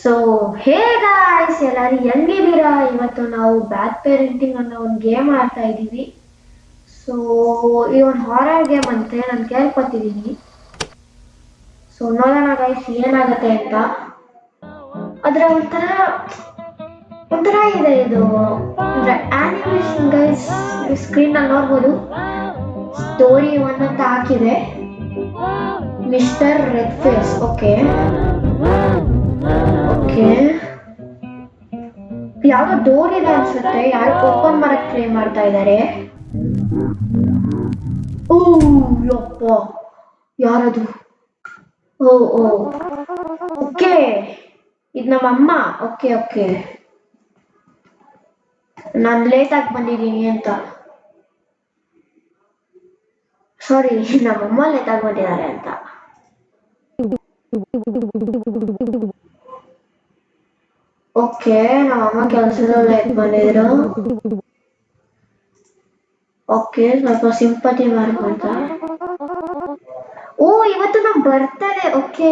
So hey guys, ಎಲ್ಲರೂ ಹೆಂಗಿದ್ದೀರಾ? ಇವತ್ತು ನಾವು ಬ್ಯಾಡ್ ಪೇರೆಂಟಿಂಗ್ ಅನ್ನೋ ಒಂದು ಗೇಮ್ ಆಡ್ತಾ ಇದ್ದೀವಿ. ಸೊ ಈ ಒಂದು ಹಾರರ್ ಗೇಮ್ ಅಂತೆ ನಾನು ಕೇಳ್ಕೊತಿದ್ದೀನಿ. ಸೊ ನೋಡೋಣ ಗೈಸ್ ಏನಾಗುತ್ತೆ ಅಂತ. ಅದರ ಒಂಥರ ಇದೆ ಇದು ಆನಿಮೇಷನ್ ಗೈಸ್. ಸ್ಕ್ರೀನ್ ಅಲ್ಲಿ ನೋಡ್ಬೋದು. ಸ್ಟೋರಿ ಒನ್ ಅಂತ ಹಾಕಿದೆ, Mister Red Face. Okay okay, ಯಾವ್ದೋ ಡೋರ್ ಇದೆ ಅನ್ಸುತ್ತೆ. ಯಾರು ಓಪನ್ ಮಾಡಕ್ ಟ್ರೈ ಮಾಡ್ತಾ ಇದ್ದಾರೆ. ಓ ಯಪ್ಪ, ಯಾರದು? ಓ ಓ ಓಕೆ, ಇದು ನಮ್ಮ ಅಮ್ಮ. ಓಕೆ ಓಕೆ, ನಾನು ಲೇಟ್ ಆಗಿ ಬಂದಿದ್ದೀನಿ ಅಂತ. ಸಾರಿ, ನಮ್ಮಮ್ಮ ಲೇಟ್ ಆಗಿ ಬಂದಿದ್ದಾರೆ ಅಂತ. ಓಕೆ, ನಮ್ಮಮ್ಮ ಕೆಲಸದ ಲೇಟ್ ಬಂದಿದ್ರು. ಓಕೆ, ಸ್ವಲ್ಪ ಸಿಂಪತಿ ಮಾಡ್ಕೊಂತ. ಓ, ಇವತ್ತು ನಮ್ ಬರ್ತಡೆ. ಓಕೆ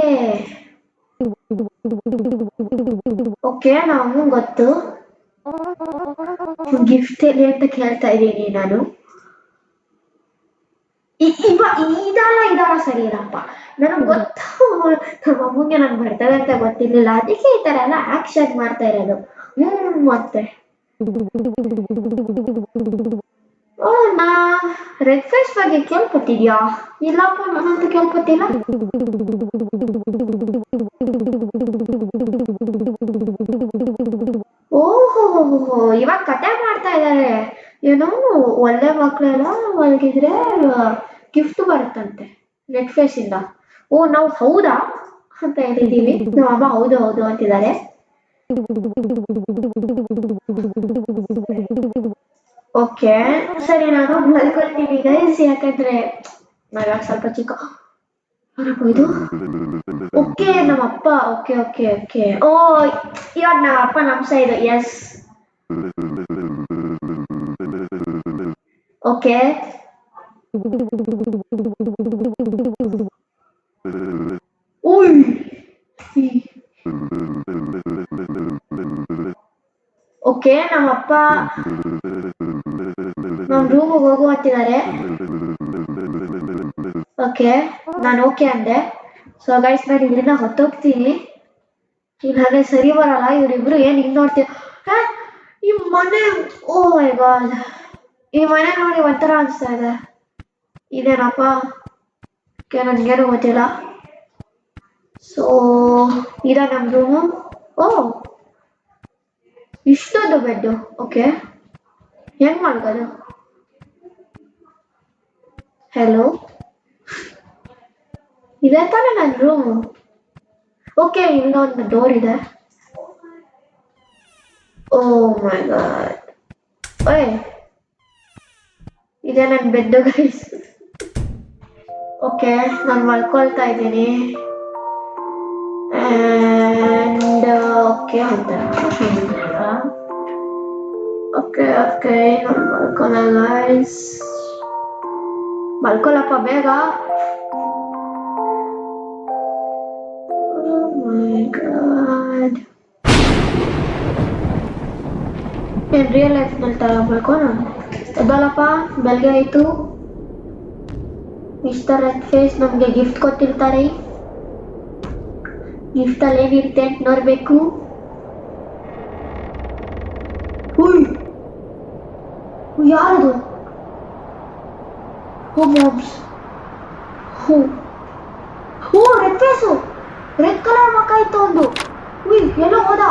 ಓಕೆ, ನಾವು ಗೊತ್ತು. ಗಿಫ್ಟ್ ಎಲ್ಲಿ ಅಂತ ಕೇಳ್ತಾ ಇದ್ದೀನಿ ನಾನು. ಇದಲ್ಲ ಸರಿ ಇರಪ್ಪ. ನನಗೆ ಗೊತ್ತು ನಮ್ಮ ಅಮ್ಮಂಗೆ ನನ್ ಬರ್ತದೆ ಅಂತ ಗೊತ್ತಿರ್ಲಿಲ್ಲ, ಅದಕ್ಕೆ ಈ ತರ ಎಲ್ಲ ಆಕ್ಷನ್ ಮಾಡ್ತಾ ಇರೋದು. ಮತ್ತೆ ನಾ ರೆಡ್ ಫೇಸ್ ಬಗ್ಗೆ ಕೇಳ್ಕೊತಿದ್ಯಾ? ಇಲ್ಲಪ್ಪ, ನಾನಂತೂ ಕೇಳ್ಕೊತಿಲ್ಲ. ಓಹೋ, ಇವಾಗ ಕತೆ ಮಾಡ್ತಾ ಇದ್ದಾರೆ. ಏನೋ ಒಳ್ಳೆ ಮಕ್ಕಳೆಲ್ಲ ಮಲಗಿದ್ರೆ ಗಿಫ್ಟ್ ಬರುತ್ತಂತೆ ರೆಡ್ ಫೇಸ್ ಇಂದ. ಓ, ನಾವು ಹೌದಾ ಅಂತ ಹೇಳಿದೀವಿ. ನಮ್ಮ ಅಮ್ಮ ಹೌದು ಹೌದು ಅಂತಿದ್ದಾರೆ. ಓಕೆ ಸರಿ, ನಾನು ಮಲ್ಕೊಳ್ತೀನಿ ಗೈಸ್, ಯಾಕಂದ್ರೆ ನಾನು ಸ್ವಲ್ಪ ಚಿಕ್ಕ. ಇದು ಓಕೆ, ನಮ್ಮಪ್ಪ. ಓಕೆ ಓಕೆ ಓಕೆ, ಓ ಇವಾಗ ನಮ್ಮಪ್ಪ ನಮ್ಮ ಸೈಡ್. Yes okay. ಓಕೆ, ನಮ್ಮಪ್ಪ ನಮ್ಮ ರೂಮಿಗೆ ಹೋಗುವಂತಿದ್ದಾರೆ. ಓಕೆ, ನಾನು ಓಕೆ ಅಂದೆ. ಸೊ ಗೈಸ್, ನಾನು ಇಲ್ಲಿಂದ ಹೊತ್ತೋಗ್ತೀನಿ. ಇಲ್ಲಾಂದ್ರೆ ಸರಿ ಬರಲ್ಲ. ಇವರಿಬ್ರು ಏನ್ ಹಿಂಗ್ ನೋಡ್ತೀವಿ. ಈ ಮನೆ, ಓ ಮೈ ಗಾಡ್, ಈ ಮನೆ ನೋಡಿ ಒಂಥರ ಅನಿಸ್ತಾ ಇದೆ. ಇದೇನಪ್ಪ? ನನ್ಗೇನು ಗೊತ್ತಿಲ್ಲ. ಸೊ ಇದ ನಮ್ ರೂಮು. ಓ, ಇಷ್ಟೊಂದು ಬೆಡ್ಡು. ಓಕೆ, ಹೆಂಗ್ ಮಾಡ್ಬೋದು? ಹೆಲೋ, ಇದೇ ತಾನೇ ನನ್ನ ರೂಮು. ಓಕೆ, ಇನ್ನೊಂದು ಡೋರ್ ಇದೆ. ಓ ಮೈ ಗಾಡ್, ಓಯ್ ಇದೇ ನನ್ನ ಬೆಡ್ ಗೈಸ್. ಓಕೆ, ನಾನು ಮಲ್ಕೊಳ್ತಾ ಇದ್ದೀನಿ. ಆ್ಯಂಡ್ ಓಕೆ ಅಂತ ಓಕೆ ಓಕೆ, ನಾನು ಮಲ್ಕೊಳ್ಳಲ್ಲ ಗೈಸ್. ಮಲ್ಕೊಳ್ಳಪ್ಪ ಬೇಗ. Oh my God. ಏನ್ ರಿಯಲ್ ಲೈಫ್ ನಲ್ಲಿ ತರ ಮಲ್ಕೋಣ? ಎದ್ದಲ್ಲಪ್ಪ, ಬೆಳಗ್ಗೆ ಆಯ್ತು. ಮಿಸ್ಟರ್ ರೆಡ್ ಫೇಸ್ ನಮ್ಗೆ ಗಿಫ್ಟ್ ಕೊಟ್ಟಿರ್ತಾರೆ. ಗಿಫ್ಟ್ ಅಲ್ಲಿ ಏನಿರುತ್ತೆ ಅಂತ ನೋಡ್ಬೇಕು. ಯಾರದು? ಓ ಮಾಮ್ಸ್, ಓ ರೆಡ್ ಫೇಸು, ರೆಡ್ ಕಲರ್ ಮಕ್ಕ ಇತ್ತು ಒಂದು. ಎಲ್ಲೋ ಹೋದ?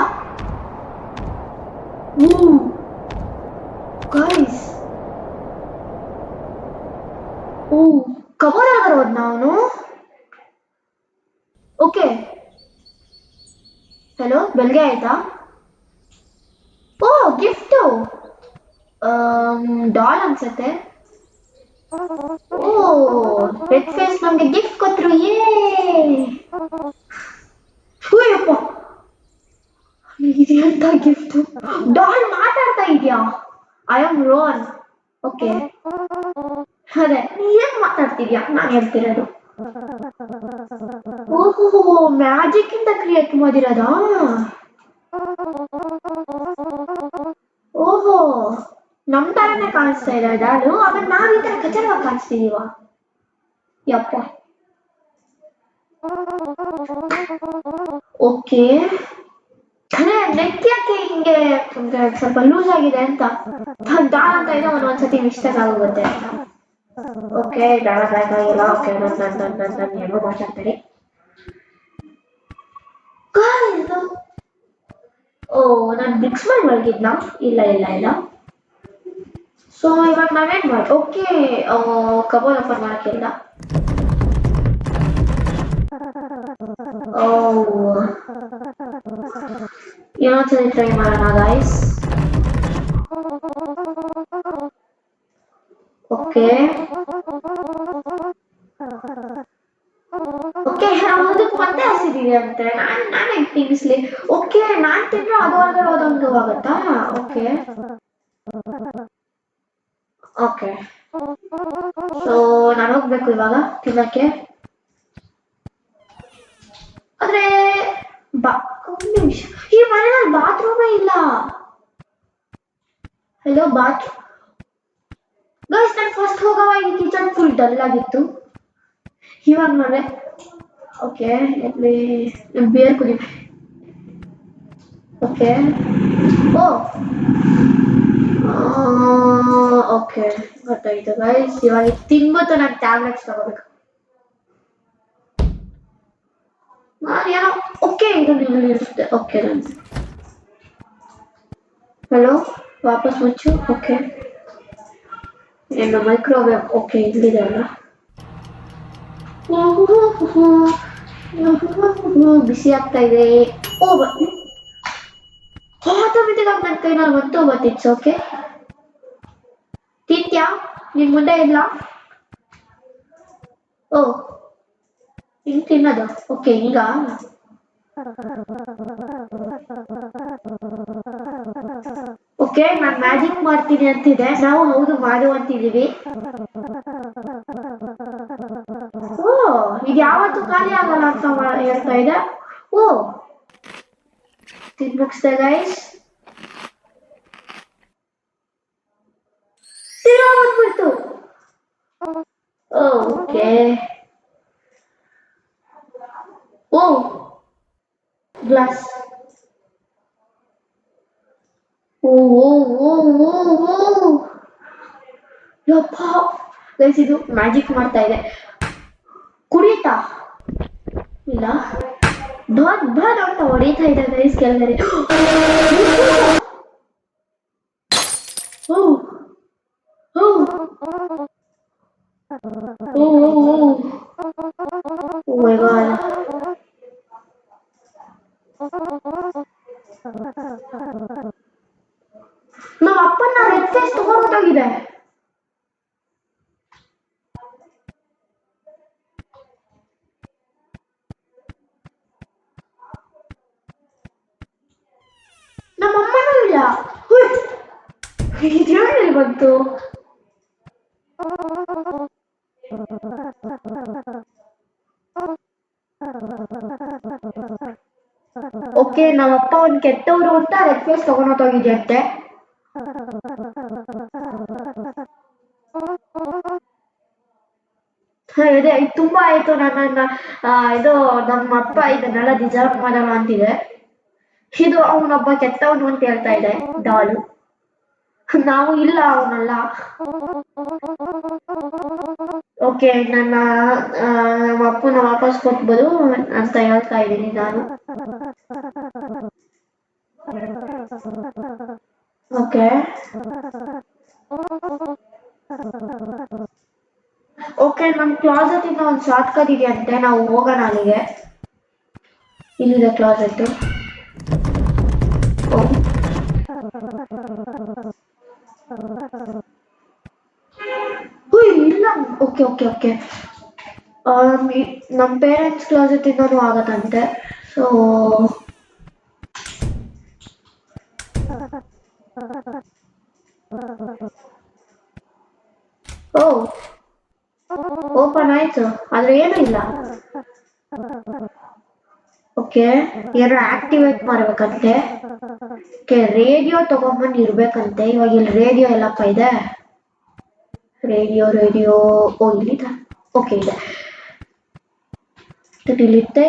ಗೈಸ್, ಓ ಕವರ್ ಆಗಿರೋದು ನಾನು. ಓಕೆ, ಹಲೋ, ಬೆಳಗ್ಗೆ ಆಯ್ತಾ? ಓ ಗಿಫ್ಟು, ಡಾಲ್ ಅನ್ಸತ್ತೆ. ಓ, ರೆಡ್ ಫೇಸ್ ನಮ್ಗೆ ಗಿಫ್ಟ್ ಕೊಟ್ರು. ಅಯ್ಯಪ್ಪ, ಇದೆಂತ ಗಿಫ್ಟ್? ಡಾಲ್ ಮಾತಾಡ್ತಾ ಇದೆಯಾ? I am Rhone. ಓಕೆ, ಅದೇ ನೀ ಏನ್ ಮಾತಾಡ್ತಿದ್ಯಾ? ನಾನು ಹೇಳ್ತಿರೋದು ಓಹೋ, ಮ್ಯಾಜಿಕ್ ಇಂದ ಕ್ರಿಯೇಟ್ ಮಾಡಿರೋದಾ? ಓಹೋ, ನಮ್ ತರನೇ ಕಾಣಿಸ್ತಾ ಇದೆ ಅದು. ಆಮೇಲೆ ನಾವ್ ಈ ತರ ಕಚಡವಾಗಿ ಕಾಣಿಸ್ತಿದೀವ? ಯಪ್ಪ. ಓಕೆ. ಅದೇ ನೆಕ್ ಯಾಕೆ ಹಿಂಗೆ ಅಂದ್ರೆ ಸ್ವಲ್ಪ ಲೂಸ್ ಆಗಿದೆ ಅಂತ ದಾಳ ಅಂತ ಇದೆ, ಒಂದೊಂದ್ಸತಿ ಮಿಸ್ಟೇಕ್ ಆಗೋಗುತ್ತೆ. ಓಕೆ, ದಾಳ ಬೇಕಾಗಿಲ್ಲ. ಓಕೆ, ನನ್ನ ಏನೋ ಮಾತಾಡ್ತಾರೆ. ಓ, ನಾನು ಬ್ರಿಕ್ಸ್ ಮಾಡಿ ಮಲಗಿದ್ನಾ? ಇಲ್ಲ ಇಲ್ಲ ಇಲ್ಲ. ಸೊ ಇವಾಗ ನಾವೇನ್ ಮಾಡಿ, ಓಕೆ, ಕಬೋಲ್ ಓಪನ್ ಮಾಡಕ್ಕಿಲ್ಲ. ಓ, ಇನ್ನೊಂದ್ಸರಿ ಟ್ರೈ ಮಾಡೋಣ ಗೈಸ್. ಓಕೆ ಓಕೆ, ಅದಕ್ಕೆ ಮತ್ತೆ ಹಸಿದಿದೆ ಅಂತೆ. ನಾನು ಹೆಂಗೆ ತಿನ್ನಿಸ್ಲಿ? ಓಕೆ, ನಾನು ತಿಂದ್ರೆ ಅದು ಹೊರಗಡೆ ಹೋದಂಗೆ ಆಗುತ್ತಾ? ಓಕೆ ಓಕೆ, ಸೊ ನಾನು ಹೋಗ್ಬೇಕು ಇವಾಗ ತಿನ್ನಕ್ಕೆ. ಆದ್ರೆ ಬಾ, ಒಂದು ನಿಮಿಷ, ಈ ಮನೆಯಲ್ಲಿ ಬಾತ್ರೂಮೇ ಇಲ್ಲ. Hello, bathroom guys. ನಾನು ಫಸ್ಟ್ ಹೋಗೋವಾಗ ಈ ಕಿಚನ್ ಫುಲ್ ಡಲ್ ಆಗಿತ್ತು. ಇವಾಗ ನೋಡ್ರೆ ಓಕೆ, ಎಲ್ಲಿ ಬೇರ್ ಕುದಿ. ಓಕೆ, ಓ ಓಕೆ, ಗೊತ್ತಾಯ್ತು ಗೈಸ್. ಇವಾಗ ತಿನ್ಬಿಟ್ಟು ನಾನು ಟ್ಯಾಬ್ಲೆಟ್ಸ್ ತಗೋಬೇಕು. ನಾನು ಏನೋ ಓಕೆ ಇದು ನಿಲ್ಲಿಸುತ್ತೆ. ಓಕೆ, ನಾನು ಹಲೋ, ವಾಪಸ್ ಮುಚ್ಚು. ಓಕೆ, ಏನು ಮೈಕ್ರೋವೇವ್? ಓಕೆ, ಇಲ್ಲಿದೆ ಅಲ್ಲ. ಬಿಸಿ ಆಗ್ತಾ ಇದೆ. ಓ, ಆಟೋಮೆಟಿಕ್ ಆಗಿ ನನ್ನ ಕೈನಲ್ಲಿ ಬಂತು. But it's okay. ತಿಂತ್ಯಾ? ನಿನ್ ಮುಂದೆ ಇಲ್ಲ. ಓ, ಹಿಂಗ್ ತಿನ್ನೋದು? ಓಕೆ, ಈಗ ಓಕೆ, ನಾನು ಮ್ಯಾಜಿಕ್ ಮಾಡ್ತೀನಿ ಅಂತಿದೆ. ನಾವು ಹೌದು ಮಾಡುವಂತಿದ್ದೀವಿ. ಓ, ಇದು ಯಾವತ್ತೂ ಖಾಲಿ ಆಗಲ್ಲ ಅಂತ ಹೇಳ್ತಾ ಇದೆ. ಓ, ತಿನ್ಮುಗಿಸ್ದೆ ಗೈಸ್. ತಿರೋ ಬಂದ್ಬಿಡ್ತು. ಓಕೆ, ಓ ಗ್ಲಾಸ್. ಓ ಓ ಓ ಓ ಓ, ಯಪ್ಪ ಗೈಸ್, ಇದು ಮ್ಯಾಜಿಕ್ ಮಾಡ್ತಾ ಇದೆ. ಕುಡಿತಾ ಇಲ್ಲ, ದೊಡ್ಡ ದೊಡ್ಡ ಅಂತ ಹೊಡಿತಾ ಇದೆ ಗೈಸ್ ಕೆಳಗಡೆ. ಓ ಓ ಓ ಓ ಮೈ ಗಾಡ್. ನಮ್ಮ ಅಪ್ಪನ ರೆಡ್ ಫೇಸ್ ತಗೊಂಡೋಗಿದೆ. ನಮ್ಮ ಅಮ್ಮನೂ ಇಲ್ಲ. ಇದ್ರಲ್ಲಿ ಬಂತು. ಓಕೆ, ನಮ್ಮಪ್ಪ ಒಂದು ಕೆಟ್ಟವರು ಅಂತ ರೆಡ್ ಫೇಸ್ ತಗೊಂಡೋಗಿದ್ಯಂತೆ. ಇದೆ, ಇದು ತುಂಬಾ ಆಯ್ತು. ನನ್ನನ್ನ ಇದು ನಮ್ಮ ಅಪ್ಪ ಇದನ್ನೆಲ್ಲ ಡಿಸರ್ವ್ ಮಾಡಲ್ಲ ಅಂತಿದೆ. ಇದು ಅವನೊಬ್ಬ ಕೆಟ್ಟವನು ಅಂತ ಹೇಳ್ತಾ ಇದೆ ಡಾಲು. ನಾವು ಇಲ್ಲ, ಅವನಲ್ಲ. ಓಕೆ, ನಮ್ಮ ಅಪ್ಪನ ವಾಪಸ್ ಕೊಟ್ಬೋದು ಅಂತ ಹೇಳ್ತಾ ಇದ್ದೀನಿ ನಾನು. ಓಕೆ ಓಕೆ, ನಮ್ಮ ಕ್ಲಾಸೆಟ್ ಇಂದ ಒಂದು ಶಾರ್ಟ್ ಕಟ್ ಇದೆಯಂತೆ. ನಾವು ಹೋಗೋಣ ಅಲ್ಲಿಗೆ. ಇಲ್ಲಿದೆ ಕ್ಲಾಸೆಟ್. ಇಲ್ಲ. ಓಕೆ ಓಕೆ ಓಕೆ, ನಮ್ಮ ಪೇರೆಂಟ್ಸ್ ಕ್ಲಾಸೆಟ್ ಇಂದನೂ ಆಗತ್ತಂತೆ. ಸೊ ಓ ಓಪನ್ ಆಯ್ತು ಆದ್ರೆ ಏನೂ ಇಲ್ಲ. ಓಕೆ, ಏನೋ ಆಕ್ಟಿವೇಟ್ ಮಾಡ್ಬೇಕಂತೆ. ಓಕೆ, ರೇಡಿಯೋ ತಗೊಂಬಂದು ಇರ್ಬೇಕಂತೆ. ಇವಾಗ ಇಲ್ಲಿ ರೇಡಿಯೋ ಎಲ್ಲಪ್ಪ ಇದೆ. ರೇಡಿಯೋ ಓ ಇಲ್ಲಿದೆ. ಓಕೆ ಇದೆ, ಇಲ್ಲಿತ್ತೆ.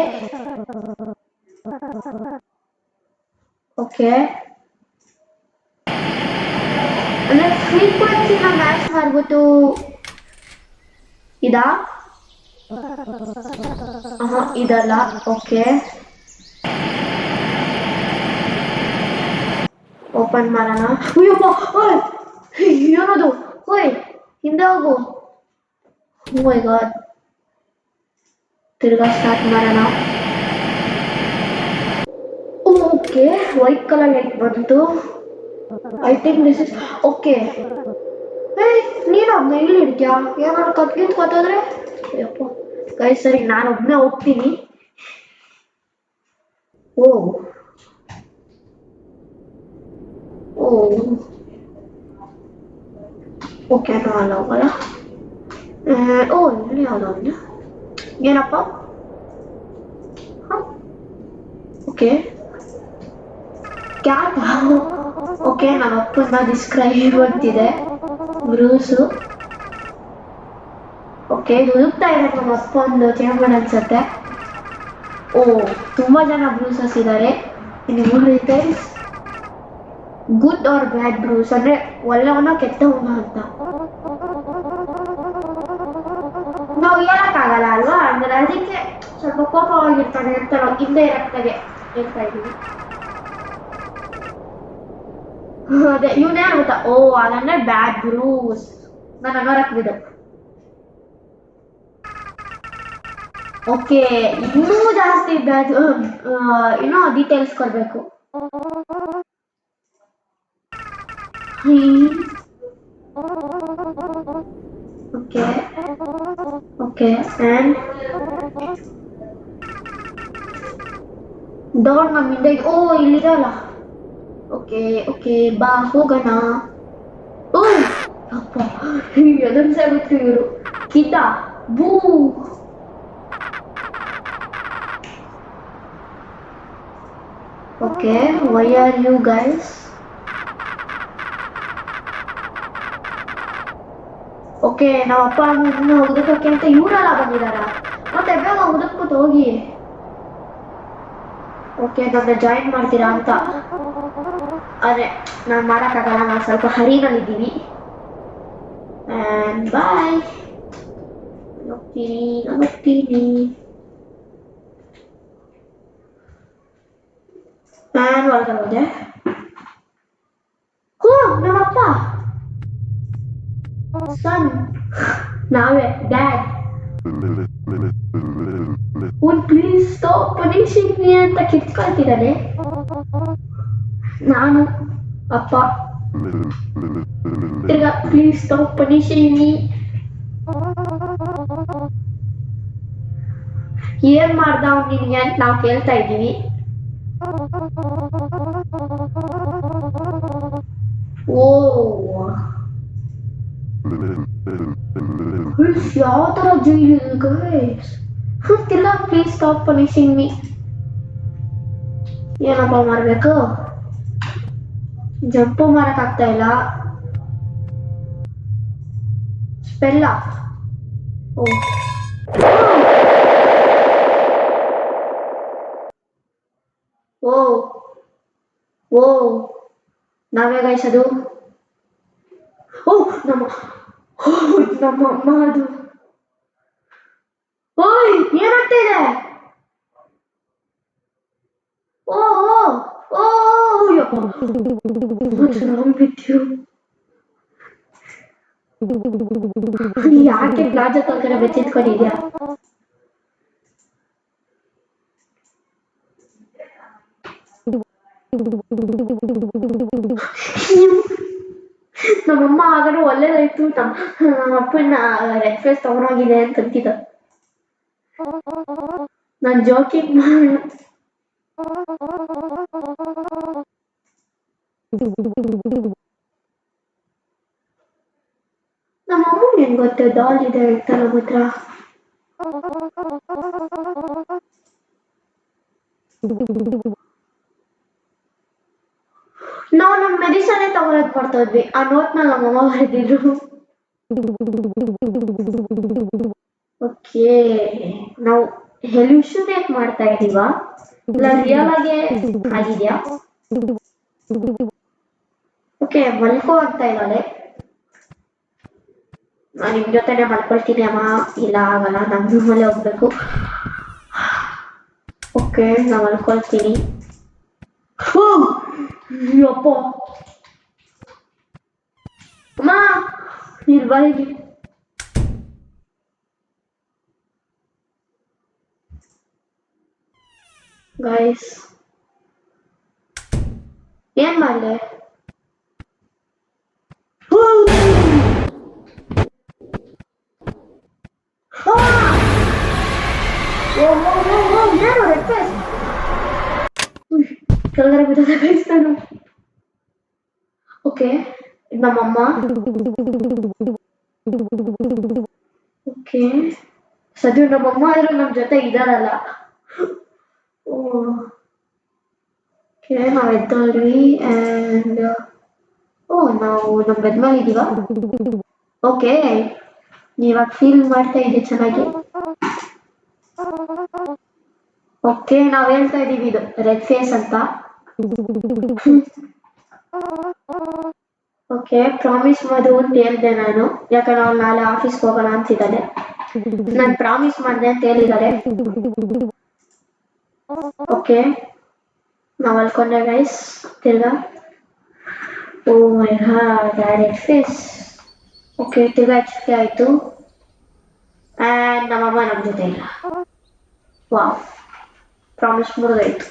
ಓಕೆ, ಅಂದ್ರೆ ಫ್ರೀಕ್ವೆನ್ಸಿನ ಮ್ಯಾಚ್ ಮಾಡ್ಬಿಟ್ಟು ಇದಾ ಇದಲ್ಲ. ಓಕೆ, ಓಪನ್ ಮಾಡೋಣ. ಏನದು? ಓಯ್ ಹಿಂದೆ ಹೋಗು. ಓ ಮೈ ಗಾಡ್, ತಿರ್ಗಾ ಸ್ಟಾರ್ಟ್ ಮಾಡೋಣ. ಓಕೆ, ವೈಟ್ ಕಲರ್ ಲೈಟ್ ಬಂತು. I think this is okay. ನೀನು ಒಬ್ಬನೇ ಇಲ್ಲಿ ಇಡ್ತೀಯಾ? ಏನಾದ್ರು ಕತ್ಕೋತೋದ್ರೆ ಅಯ್ಯಪ್ಪ. ಗೈ ಸರಿ, ನಾನು ಒಬ್ಬನೇ ಹೋಗ್ತೀನಿ. ಓ ಓ ಓಕೆ, ಅಲ್ಲ ಹೋಗಲ್ಲ. ಓ ಇಲ್ಲಿ ಯಾವುದೋ ಒಂದು ಏನಪ್ಪ. Okay, cat. ಓಕೆ, ನನ್ನ ಅಪ್ಪನ ಡಿಸ್ಕ್ರೈಬ್ ಅಂತಿದೆ ಬ್ರೂಸು. ಓಕೆ, ಇದು ಹುಡುಕ್ತಾ ಇದೆ ನಮ್ಮ ಅಪ್ಪ ಒಂದು ಚೇಂಬರ್ ಅನ್ಸುತ್ತೆ. ಓ, ತುಂಬಾ ಜನ ಬ್ರೂಸಸ್ ಇದ್ದಾರೆ. ಗುಡ್ ಆರ್ ಬ್ಯಾಡ್ ಬ್ರೂಸ್ ಅಂದ್ರೆ ಒಳ್ಳೆವನ ಕೆಟ್ಟವನ ಅಂತ ನಾವು ಹೇಳಕ್ಕಾಗಲ್ಲ ಅಲ್ವಾ. ಅಂದ್ರೆ ಅದಕ್ಕೆ ಸ್ವಲ್ಪ ಕೋಪವಾಗಿರ್ತಾನೆ ಅಂತ ನಾವು ಹಿಂದೆ ಇರಕ್ತಾಗೆ ಹೇಳ್ತಾ ಇದೀವಿ. ಅದೇ ಇವನೇ ಗೊತ್ತಾ? ಓ, ಅದಂದ್ರೆ ಬ್ಯಾಡ್ ಬ್ರೂಸ್. ನಾನು ಅನ್ನೋರಕ್ ಬಿಡು. ಓಕೆ, ಇನ್ನೂ ಜಾಸ್ತಿ ಬ್ಯಾಡ್, ಇನ್ನೂ ಡೀಟೇಲ್ಸ್ ಕೊಡ್ಬೇಕು. ಓಕೆ ಓಕೆ, ಆ್ಯಂಡ್ ಡೋರ್ ನಮ್ಮಿಂದ. ಓ ಇಲ್ಲಿರಲ್ಲ. ಓಕೆ ಓಕೆ, ಬಾ ಹೋಗೋಣ. ಓ ಅಪ್ಪ, ಎದುರಿಸಾಗುತ್ತೆ ಇವರು. ಕಿದ್ದ ಬೂ. Okay, why are you guys? Okay, ನಮ್ಮ ಅಪ್ಪ ಅಮ್ಮನ ಹುಡುಕಕ್ಕೆ ಅಂತ ಇವರೆಲ್ಲ ಬಂದಿದಾರ. ಮತ್ತೆ ಬೇಗ ಹುಡುಕ್ಬಿಟ್ಟು ಹೋಗಿ. ಓಕೆ, ನನ್ನ ಜಾಯಿನ್ ಮಾಡ್ತೀರಾ ಅಂತ. ಅದೇ ನಾನು ಮಾಡೋಕ್ಕಾಗಲ್ಲ, ನಾವು ಸ್ವಲ್ಪ ಹರಿನಲ್ಲಿದ್ದೀವಿ. ಆ್ಯಂಡ್ ಬಾಯ್. ಹೋಗ್ತೀನಿ. ನಾನು ಒಳಗಡೆ ಹೋದೆ. ಹೋ, ನಮ್ಮಪ್ಪ ಸನ್, ನಾವೇ dad. Please stop punishing me ಅಂತ ಕಿತ್ಕೊಳ್ತಿದ್ದಾನೆ. ನಾನು ಅಪ್ಪ ತಿರ್ಗಾ ಪ್ಲೀಸ್ ಸ್ಟಾಪ್ ಪನಿಷಿಂಗ್ ಮೀ. ಏನ್ ಮಾಡ್ದ ನಿನಗೆ ಅಂತ ನಾವು ಕೇಳ್ತಾ ಇದ್ದೀವಿ. ಓ, ಯಾವ ತರ ಜೈಲು ಗೈಸ್. ತಿರ್ಗಾ ಪ್ಲೀಸ್ ಸ್ಟಾಪ್ ಪನಿಷಿಂಗ್ ಮೀ. ಏನಪ್ಪ ಮಾಡ್ಬೇಕು? ಜಂಪು ಮಾಡಕ್ ಆಗ್ತಾ ಇಲ್ಲ. ಸ್ಪೆಲ್ಲ. ಓ ಓ ಓ, ನಾವೇ ಗೈಸ್ ಅದು. ಓ ನಮ್ಮ ಅಮ್ಮ ಅದು. ಓಯ್, ಏನಾಗ್ತಾ ಇದೆ? ಓ ಓ ಓ ಯಪ್ಪ, ಯಾಕೆ ಪ್ಲಾಜಾ ತಗೊಂಡ್ರೆ ಬೆಚ್ಚಿಟ್ಕೊಂಡಿದ್ಯಾ? ನಮ್ಮಮ್ಮ ಆಗಾದ್ರೂ ಒಳ್ಳೇದಾಯ್ತು, ನಮ್ಮ ಅಪ್ಪನ ರೆಡ್ ಫೇಸ್ ತಗೊಂಡೋಗಿದೆ ಅಂತ ಅಂತಿದ್ದ. ನಾನು ಜೋಕಿಂಗ್ ನಮ್ಮ ಅಮ್ಮಂಗೆ ಹೆಂಗ್ ಮತ್ತೆ ಡಾಲ್ ಇದೆ ಅಂತ ನಮ್ಮ ಹತ್ರ. ನಾವು ನಮ್ಮ ಮೆಡಿಸನ್ ತಗೊಳಕ್ ಬರ್ತಾ ಇದ್ವಿ, ಆ ನೋಟ್ನ ನಮ್ಮಮ್ಮ ಬರೆದಿದ್ರು. ಓಕೆ, ನಾವು ಹೆಲ್ಯೂಷನೇಟ್ ಮಾಡ್ತಾ ಇದೀವಾ ಇಲ್ಲ ರಿಯಲ್ ಆಗಿ ಆಗಿದ್ಯಾ? ಓಕೆ, ಮಲ್ಕೋ ಅಂತ ಇದ್ದಾಳೆ. ನಾನು ನಿಮ್ ಜೊತೆನೆ ಮಲ್ಕೊಳ್ತೀನಿ ಅಮ್ಮ. ಇಲ್ಲ ಆಗಲ್ಲ, ನಮ್ಮ ರೂಮಲ್ಲಿ ಹೋಗ್ಬೇಕು. ಓಕೆ, ನಾನು ಮಲ್ಕೊಳ್ತೀನಿ. ಅಪ್ಪ ಅಮ್ಮ ಇಲ್ಲಿ ಬರೀ. ಗೈಸ್ ಏನ್ ಮಾಡ್ಲೆ? ಏನು ರೆಡ್ ಫೇಸ್ ಕೆಳಗಡೆ ಬಿದ್ದೋದ ಗೈಸ್ ನಾನು. ಓಕೆ, ನಮ್ಮಮ್ಮ. ಓಕೆ, ಸದ್ಯ ನಮ್ಮಮ್ಮ ಆದ್ರೂ ನಮ್ಮ ಜೊತೆ ಇದಾರಲ್ಲ. ಓಕೆ, ನಾವು ಎದ್ದೋಳ್ರಿ ಆ್ಯಂಡ್ ನಾವು ನಮ್ಮ ಬೆಡ್ ಮೇಲೆ ಇದೀವ. ಓಕೆ, ಇವಾಗ ಫೀಲ್ ಮಾಡ್ತಾ ಇದ್ದೀವಿ ಚೆನ್ನಾಗಿ. ಓಕೆ, ನಾವು ಹೇಳ್ತಾ ಇದೀವಿ ಇದು ರೆಡ್ ಫೇಸ್ ಅಂತ. ಓಕೆ, ಪ್ರಾಮಿಸ್ ಮಾಡು ಅಂತ ಹೇಳ್ದೆ ನಾನು, ಯಾಕಂದ್ರೆ ಅವ್ನು ನಾಳೆ ಆಫೀಸ್ಗೆ ಹೋಗೋಣ ಅಂತಿದ್ದಾನೆ. ನಾನು ಪ್ರಾಮಿಸ್ ಮಾಡಿದೆ ಅಂತ ಹೇಳಿದ್ದಾರೆ. ಓಕೆ, ನಾವು ಅಲ್ಕೊಂಡೆ ಗೈಸ್ ತಿರ್ಗಾ. ಓ my god, red Face. Okay, ತಿರ್ಗಾ ಎಚ್ಚರಿಕೆ ಆಯಿತು ಆ್ಯಂಡ್ ನಮ್ಮಮ್ಮ ನಮ್ಮ ಜೊತೆ ಇಲ್ಲ. Wow, promise ಮುರಿದಾಯ್ತು.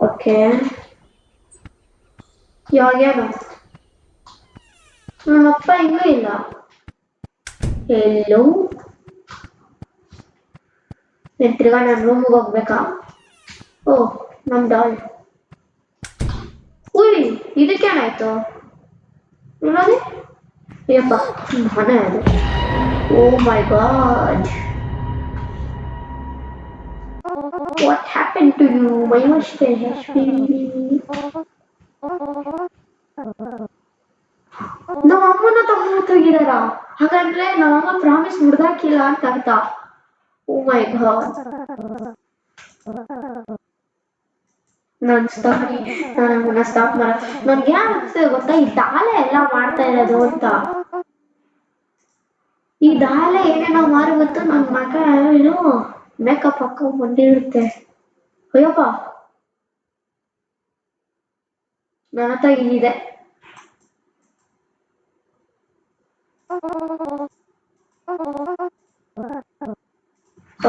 ಓಕೆ, ಇವಾಗೇನು? ನಮ್ಮಪ್ಪ ಇನ್ನೂ ಇಲ್ಲ. ಎಲ್ಲೋ ತಿರ್ಗಾ ನನ್ನ ರೂಮ್ಗೆ ಹೋಗ್ಬೇಕಾ? ಓ, ನಮ್ಮ ಡಾಲ್. ಉಯ್, ಇದಕ್ಕೇನಾಯ್ತು ನೋಡಿ. ಅಯ್ಯಪ್ಪ, ಮನೆ ಅದು. Oh my god, what happen to you my mister HP? ನಮ್ಮ ಅಮ್ಮನ ತಗೊಂಡೋಗಿದಾರ. ಹಾಗಂದ್ರೆ ನಮ್ಮಮ್ಮ ಪ್ರಾಮಿಸ್ ಮುಡ್ದಾಕಿಲ್ಲ ಅಂತ ಅರ್ಥ. ಓ ಮೈ ಗಾಡ್, ನಾನು ಸ್ಟಾಪ್ ಮಾಡ. ನನ್ಗೆ ಏನ್ ಅನ್ಸ್ತದೆ ಗೊತ್ತಾ, ಈ ದಾಲೆ ಎಲ್ಲ ಮಾಡ್ತಾ ಇರೋದು ಅಂತ. ಈ ದಾಲೆ ಏನೇನೋ ಮಾರು ಗೊತ್ತು, ನನ್ನ ಮಗ ಏನು ಮೇಕಪ್ ಹಾಕೊಂಡ್ ಬಂದಿರುತ್ತೆ. ಅಯ್ಯಪ್ಪ, ನನ್ನ ಹತ್ರ ಇದಿದೆ.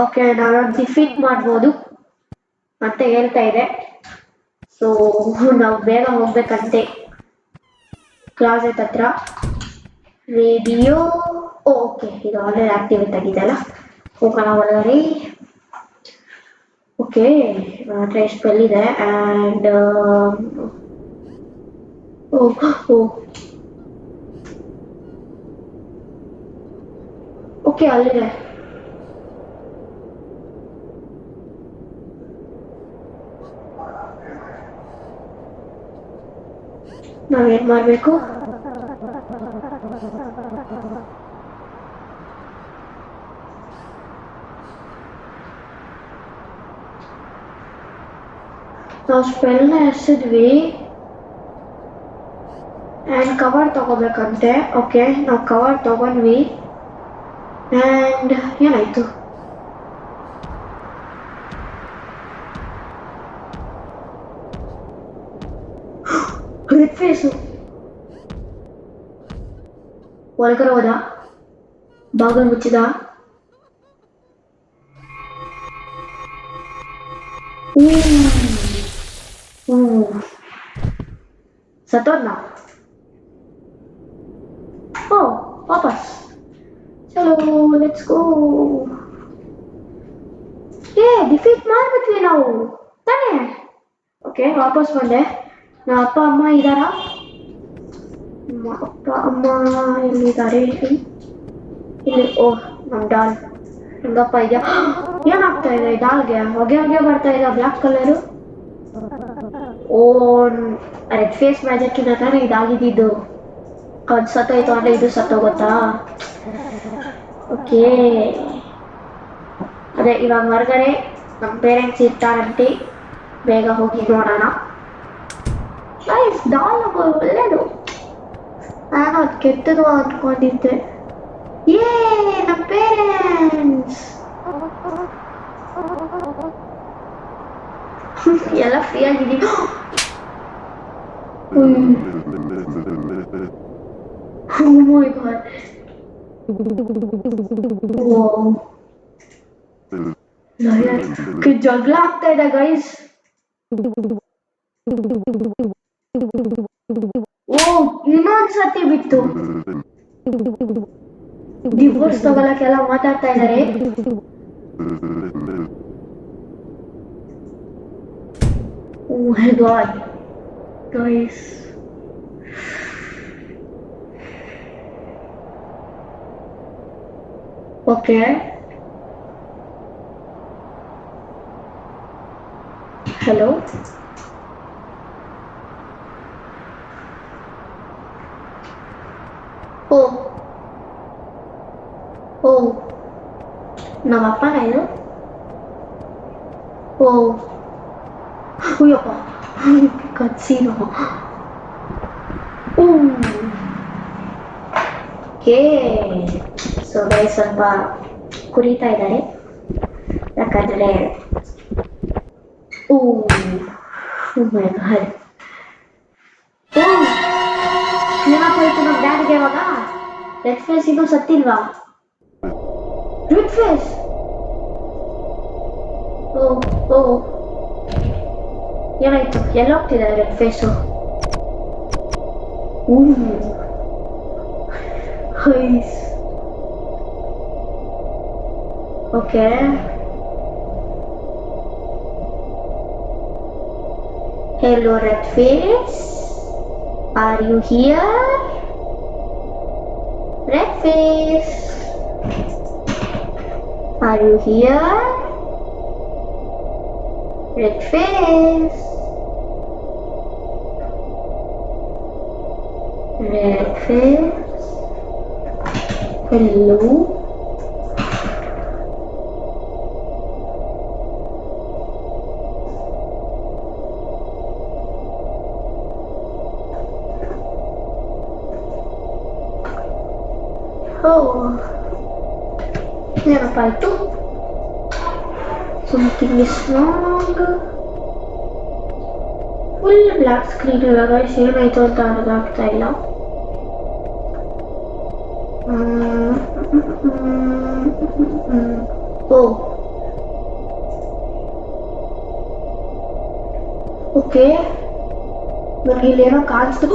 ಓಕೆ, ನಾನು ಡಿಫೀಟ್ ಮಾಡ್ಬೋದು ಅಂತ ಹೇಳ್ತಾ ಇದೆ. ಸೊ ನಾವು ಬೇಗ ಹೋಗ್ಬೇಕಂತೆ ಕ್ಲಾಸೆಟ್ ಹತ್ರ. ರೇಡಿಯೋ, ಓಕೆ, ಇದು ಆಲ್ರೆಡಿ ಆಕ್ಟಿವೇಟ್ ಆಗಿದೆಯಲ್ಲ, ಹೋಗೋಣ ಒಳಗಡೆ. ಓಕೆ, ನನ್ನ ಹತ್ರ ಎಷ್ಟು ಬೆಲ್ ಇದೆ ಆ್ಯಂಡ್ ಓಕೆ, ಅಲ್ಲಿದೆ. ನಾವೇನ್ ಮಾಡಬೇಕು? ನಾವು ಸ್ಪೆಲ್ನ ಎಸಿದ್ವಿ ಆ್ಯಂಡ್ ಕವರ್ ತಗೋಬೇಕಂತೆ. ಓಕೆ, ನಾವು ಕವರ್ ತಗೊಂಡ್ವಿ ಆ್ಯಂಡ್ ಏನಾಯ್ತು? ರೆಡ್ ಫೇಸು ಒಳಗಡೆ ಹೋದ, ಬಾಗಿಲು ಮುಚ್ಚಿದ. ಸತ್ತೋದ್ನ. ಓ, ವಾಪಸ್. ಚಲೋ, ಲೆಟ್ಸ್ ಗೋ. ಡಿಫೀಟ್ ಮಾಡ್ಬಿಟ್ವಿ ನಾವು ತಾನೇ. ಓಕೆ, ವಾಪಸ್ ಬಂದೆ. ನಮ್ಮ ಅಪ್ಪ ಅಮ್ಮ ಇದ್ದಾರಾ? ಅಪ್ಪ ಅಮ್ಮ ಎಲ್ಲಿದ್ದಾರೆ ಇಲ್ಲಿ? ಓಹ್, ನಮ್ ಡಾಲ್ ಹೆಂಗಪ್ಪ ಇದೆಯಾ? ಏನಾಗ್ತಾ ಇದೆ ಡಾಲ್ಗೆ? ಹೊಗೆ ಹೊಗೆ ಬರ್ತಾ ಇದೆ ಬ್ಲಾಕ್ ಕಲರು. ಓ, ರೆಡ್ ಫೇಸ್ ಮ್ಯಾಜಿಕ್ ಇಂದ ತಾನೇ ಇದಾಗಿದ್ದು. ಅದು ಸತ್ತೋಯ್ತು ಅಂದ್ರೆ ಇದು ಸತ್ತೋಗುತ್ತಾ? ಓಕೆ, ಅದೇ ಇವಾಗ ಹೊರಗಡೆ ನಮ್ಮ ಪೇರೆಂಟ್ಸ್ ಇರ್ತಾರಂತೆ, ಬೇಗ ಹೋಗಿ ನೋಡೋಣ. ಗೈಸ್, ಡಾಲ್ ಒಳ್ಳೇದು. ನಾನು ಅದು ಕೆಟ್ಟದು ಅಂದ್ಕೊಂಡಿದ್ದೆ. ಏ, ನಮ್ಮ ಪೇರೆಂಟ್ಸ್ ಎಲ್ಲ ಫ್ರೀ ಆಗಿದ್ದೀವಿ. Oh my god. Wow. ಜಗಳ ಆಗ್ತಾ ಇದೆ ಗೈಸ್. ಓ, ಇನ್ನೊಂದ್ಸತಿ ಬಿತ್ತು. ಡಿವೋರ್ಸ್ ತಗೊಳಕ್ಕೆಲ್ಲ ಮಾತಾಡ್ತಾ ಇದ್ದಾರೆ. Oh my god, guys. Okay. Hello. Oh. Oh. ನಮ್ಮಪ್ಪನ ಇದು. ಓ, ಅಯ್ಯಪ್ಪ, ಕತ್ಸೀನು. ಓಕೆ, ಸೊ ಗೈಸ್ ಸ್ವಲ್ಪ ಕುರಿತಾ ಇದ್ದಾರೆ, ಯಾಕಂದ್ರೆ ಓ ಮೈ ಗಾಡ್. ಓ, ಏನಾಗೋಯ್ತು ನಮ್ಮ ಡ್ಯಾಡಿಗೆ ಇವಾಗ? ರೆಡ್ ಫೇಸ್ ಇನ್ನೂ ಸತ್ತಿಲ್ವಾ? Red face. ಓ ಓ, ಏನಾಯ್ತು? ಎಲ್ಲೋಗ್ತಿದ್ದಾರೆ ರೆಡ್ ಫೇಸು? ಹೈಸ್. Okay, hello red face, are you here? Red face, are you here? Red face, red face, hello. ಏನಪ್ಪ ಆಯ್ತು? Something is wrong. Full black screen ಇವಾಗ ಏನಾಯ್ತು ಅಂತ ಅರ್ಥ ಆಗ್ತಾ ಇಲ್ಲ. ಓ, ಓಕೆ, ನನಗೆ ಇಲ್ಲೇನೋ ಕಾಣಿಸ್ತು.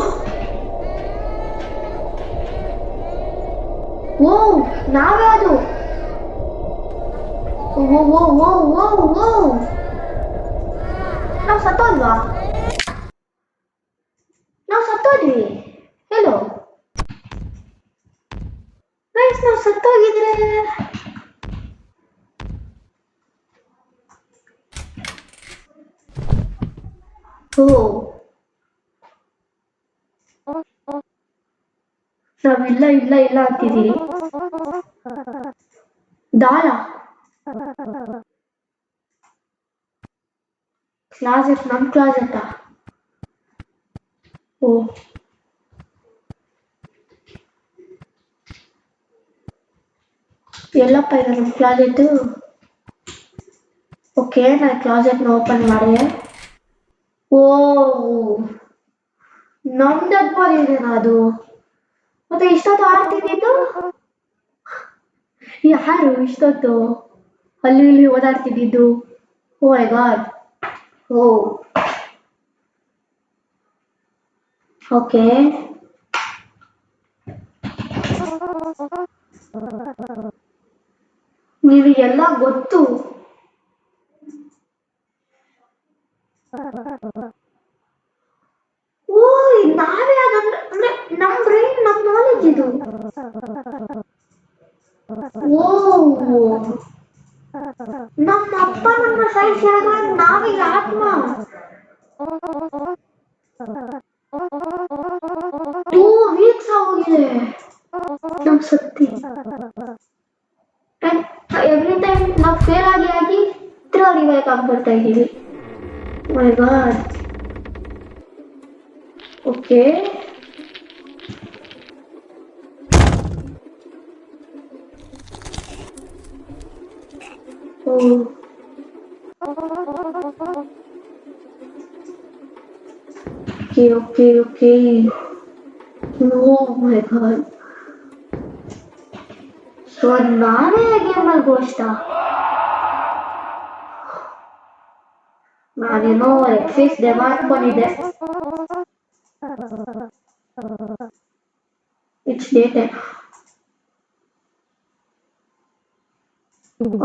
ಓ, ನಾವೇ ಅದು. ಓ ಓ ಓ ಓ ಓ, ನಾವು ಸತ್ತೋದ್ವಾ? ನಾವು ಸತ್ತೋದ್ವಿ. ಹೇಳೋ ಗೈಸ್, ನಾವು ಸತ್ತೋಗಿದ್ರೆ ಓ, ನಾವಿಲ್ಲ ಇಲ್ಲ ಇಲ್ಲ ಅಂತಿದ್ದೀರಿ. ದಾಳ ಕ್ಲಾಸೆಟ್, ನಮ್ಮ ಕ್ಲಾಸೆಟ್ಟಾ? ಓ, ಎಲ್ಲಪ್ಪ ಇದೆ ನಮ್ಮ ಕ್ಲಾಸೆಟ್ಟು? ಓಕೆ, ನಾನು ಕ್ಲಾಸೆಟ್ನ ಓಪನ್ ಮಾಡಿದೆ. ಓ, ನಮ್ದಪ್ಪ ಇದೆನಾ ಅದು? ಮತ್ತೆ ಇಷ್ಟೊತ್ತು ಆಡ್ತಿದ್ದು ಯಾರು? ಇಷ್ಟೊತ್ತು ಅಲ್ಲಿ ಇಲ್ಲಿ ಓದಾಡ್ತಿದ್ದು? ಓ ಮೈ ಗಾಡ್. ಓ, ಓಕೆ, ನಿನಗೆಲ್ಲ ಗೊತ್ತು. ಓ, ನಾವೇ ಅದಂದ್ರೆ ಅಂದ್ರೆ ನಮ್ ಬ್ರೈನ್ ನಮ್ ನಾಲೆಜ್ ಇದು. ಓ ನಮ್ಮ ಅಪ್ಪ ನಮ್ಮ ಸಾಯಿಸಿದಾಗ ನಾವೀಗ ಆತ್ಮ 2 ವೀಕ್ಸ್ ಆಗೋಗಿದೆ ನಮ್ ಸತ್ತಿ. ಎವ್ರಿ ಟೈಮ್ ನಾವು ಫೇಲ್ ಆಗಿ ರಿವೈವ್ ಆಗ್ಬಿಡ್ತಾ ಇದೀವಿ. My god. Okay okay. Oh my god. So ನಾನೇ ಗೇಮಲ್ಲಿ ಘೋಷಿತ. ನಾನೇನೋ ಎಕ್ಸಿಸ್ ಡೆಮೋ ಹಾಕೊಂಡಿದ್ದೆ. ಇಟ್ಸ್ ಡೇಟೆ.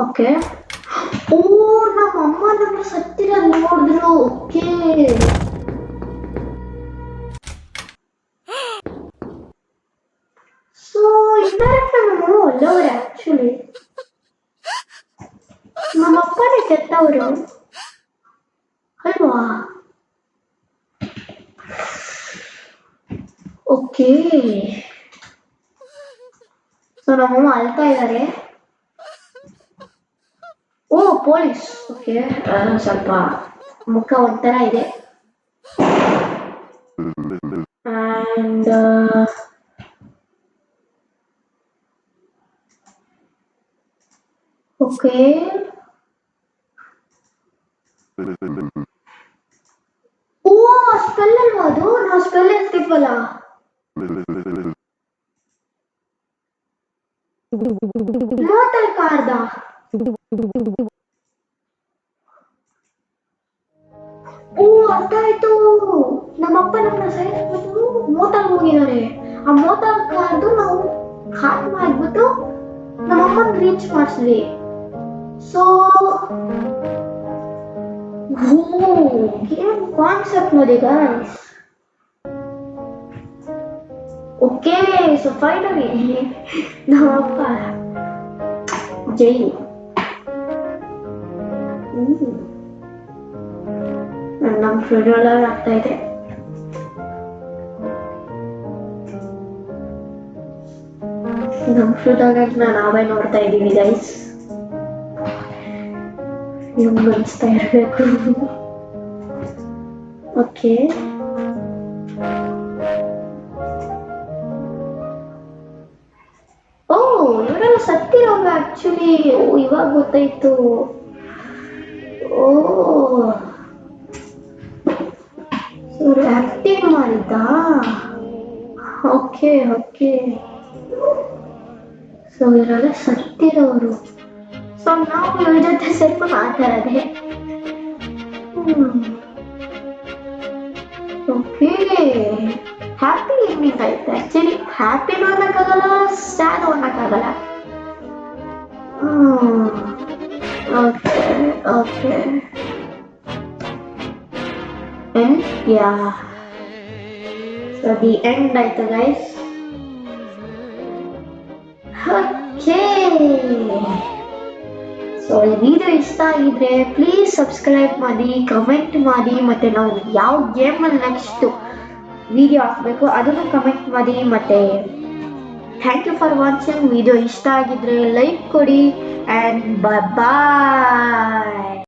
ಓಕೆ. ಓ ನಮ್ಮ ಅಮ್ಮ ನನ್ನ ಸತ್ತಿರ ನೋಡಿದ್ರು. ಓಕೆ ಸೊ ಇಂಡೈರೆಕ್ಟ್ ನಮ್ಮ ಒಳ್ಳೆಯವರು ಆಕ್ಚುಲಿ. ನಮ್ಮ ಅಪ್ಪನೇ ಕೆಟ್ಟವರು ಅಲ್ವಾ? ಓಕೆ ಸೊ ನಮ್ಮಮ್ಮ ಅಳ್ತಾ ಇದ್ದಾರೆ. ಓ ಪೊಲೀಸ್. ಓಕೆ ಸ್ವಲ್ಪ ಮುಖ ಒಂಥರ ಇದೆ. ಅಂಡ್ ಓಕೆ ಓ ಸ್ಪೆಲ್ ಅಲ್ವಾ ಅದು? ನಾವು ಸ್ಪೆಲ್ ಎತ್ತಿದ್ವಲ್ಲ. ಮೋಟಲ್ ಕಾರ್ದ. ಓ ಅರ್ಥ ಆಯ್ತು. ನಮ್ಮಪ್ಪ ನಮ್ಮ ಸಾಯಿಸ್ಬಿಟ್ಟು ಮೋಟಲ್ ಹೋಗಿದ್ದಾರೆ. ಆ ಮೋಟಲ್ ಕಾರ್ದು ನಾವು ಹಾಕ್ ಮಾಡ್ಬಿಟ್ಟು ನಮ್ಮಮ್ಮನ ರೀಚ್ ಮಾಡಿಸ್ವಿ. ಸೊ ಗೇಮ್ ಕಾನ್ಸೆಪ್ಟ್ ನೋಡಿ ಗೈಸ್. ಓಕೆ ಸೊ ಫೈನಲಿ ನಮ್ಮಪ್ಪ ಜೈಲು. ನಮ್ಮ ಫ್ರೆಂಡ್ ಎಲ್ಲ ಆಗ್ತಾ ಇದೆ. ನಮ್ಮ ಫ್ರೆಂಡ್ ನಾವೇ ನೋಡ್ತಾ ಇದ್ದೀವಿ ಗೈಸ್. ನಿಮ್ಗೆ ಅನಿಸ್ತಾ ಇರಬೇಕು. ಓಕೆ ಓ ಇವರೆಲ್ಲ ಸತ್ತಿರೋರು ಆಕ್ಚುಲಿ. ಇವಾಗ ಗೊತ್ತಾಯ್ತು. ಓ ಇವರು ಆಕ್ಟಿಂಗ್ ಮಾಡಿದ್ದಾ? ಓಕೆ ಸೊ ಇವರೆಲ್ಲ ಸತ್ತಿರೋರು. ಸೊ ನಾವು ಇವ್ರ ಜೊತೆ ಸ್ವಲ್ಪ ಮಾತಾಡದೆ. ಓಕೆ ಹ್ಯಾಪಿ ಎಂಡಿಂಗ್ ಆಯ್ತು. ಆಕ್ಚುಲಿ ಹ್ಯಾಪಿನೂ ಅನ್ನಕ್ಕಾಗಲ್ಲ, ಸ್ಯಾಡ್ ಅನ್ನಕ್ಕಾಗಲ್ಲ. Okay end yeah. So the end ಆಯ್ತು ಗೈಸ್. ಓಕೆ ಸೊ ಈ ವಿಡಿಯೋ ಇಷ್ಟ ಆಗಿದ್ರೆ ಪ್ಲೀಸ್ ಸಬ್ಸ್ಕ್ರೈಬ್ ಮಾಡಿ, ಕಮೆಂಟ್ ಮಾಡಿ, ಮತ್ತೆ ನಾವು ಯಾವ ಗೇಮಲ್ಲಿ ನೆಕ್ಸ್ಟ್ ವಿಡಿಯೋ ಹಾಕಬೇಕು ಅದನ್ನು ಕಮೆಂಟ್ ಮಾಡಿ. ಮತ್ತೆ thank you for watching. Video ಇಷ್ಟ ಆಗಿದ್ರೆ ಲೈಕ್ ಕೊಡಿ ಆ್ಯಂಡ್ ಬಾಯ್.